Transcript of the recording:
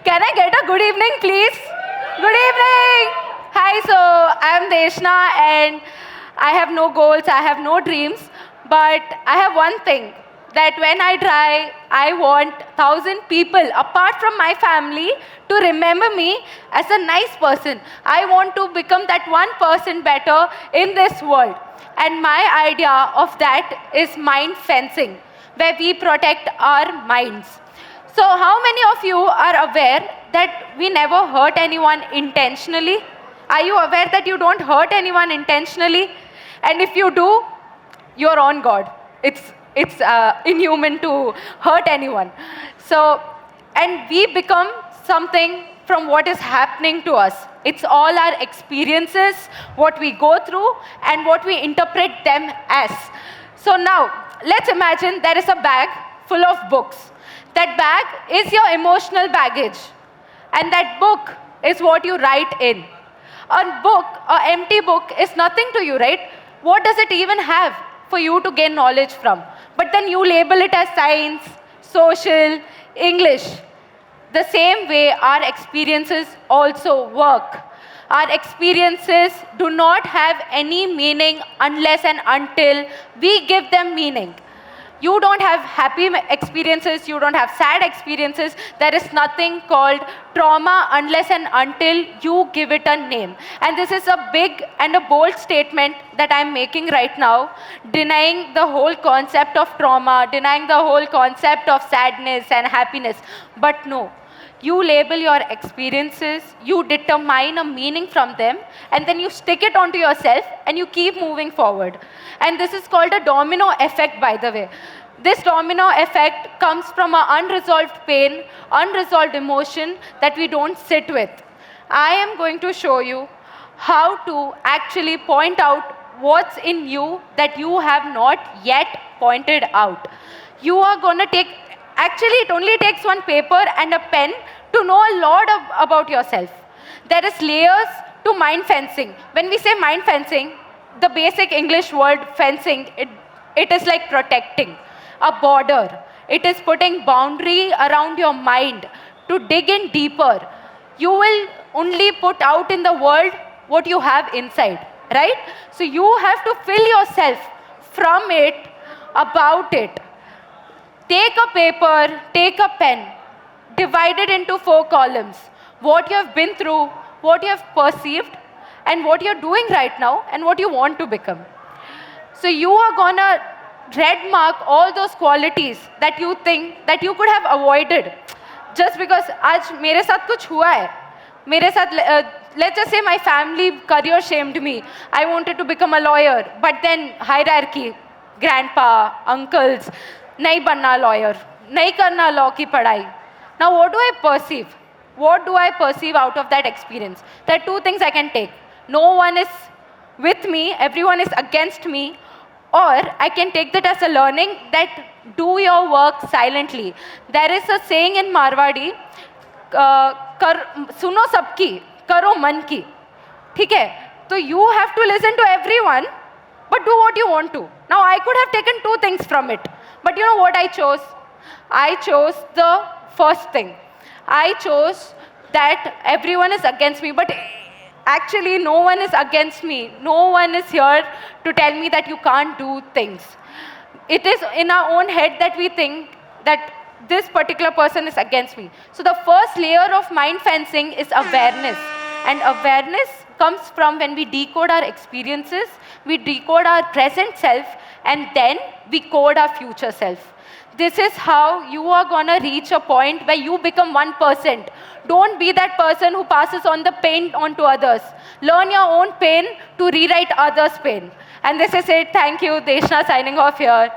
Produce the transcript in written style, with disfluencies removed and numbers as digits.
Can I get a good evening, please? Good evening. Hi, so I'm Deshna and I have no goals, I have no dreams, but I have one thing that when I die, I want 1,000 people apart from my family to remember me as a nice person. I want to become that 1% better in this world. And my idea of that is mind fencing, where we protect our minds. So how many of you are aware that we never hurt anyone intentionally? Are you aware that you don't hurt anyone intentionally? And if you do, you're on God. It's inhuman to hurt anyone. So, and we become something from what is happening to us. It's all our experiences, what we go through, and what we interpret them as. So now, let's imagine there is a bag full of books. That bag is your emotional baggage. And that book is what you write in. A book, an empty book is nothing to you, right? What does it even have for you to gain knowledge from? But then you label it as science, social, English. The same way our experiences also work. Our experiences do not have any meaning unless and until we give them meaning. You don't have happy experiences, you don't have sad experiences. There is nothing called trauma unless and until you give it a name. And this is a big and a bold statement that I'm making right now, denying the whole concept of trauma, denying the whole concept of sadness and happiness. But no, you label your experiences, you determine a meaning from them, and then you stick it onto yourself and you keep moving forward. And this is called a domino effect, by the way. This domino effect comes from an unresolved pain, unresolved emotion that we don't sit with. I am going to show you how to actually point out what's in you that you have not yet pointed out. You are going to take Actually, it only takes one paper and a pen to know a lot about yourself. There is layers to mind fencing. When we say mind fencing, the basic English word fencing, it is like protecting a border. It is putting boundary around your mind to dig in deeper. You will only put out in the world what you have inside, right? So you have to fill yourself from it, about it. Take a paper, take a pen, divide it into 4 columns. What you have been through, what you have perceived, and what you're doing right now, and what you want to become. So you are gonna red mark all those qualities that you think that you could have avoided just because आज मेरे साथ कुछ हुआ है. मेरे साथ, let's just say my family career shamed me. I wanted to become a lawyer, but then hierarchy, grandpa, uncles, नहीं बनना lawyer, नहीं करना law की पढ़ाई. Now what do I perceive? What do I perceive out of that experience? There are 2 things I can take. No one is with me, everyone is against me, or I can take that as a learning that do your work silently. There is a saying in Marwadi, सुनो सबकी, करो मन की. ठीक है? So you have to listen to everyone, but do what you want to. Now I could have taken 2 things from it. But you know what I chose? I chose the first thing. I chose that everyone is against me, but actually no one is against me. No one is here to tell me that you can't do things. It is in our own head that we think that this particular person is against me. So the first layer of mind fencing is awareness. And awareness comes from when we decode our experiences, we decode our present self, and then we code our future self. This is how you are gonna reach a point where you become 1%. Don't be that person who passes on the pain onto others. Learn your own pain to rewrite others' pain. And this is it. Thank you. Deshna signing off here.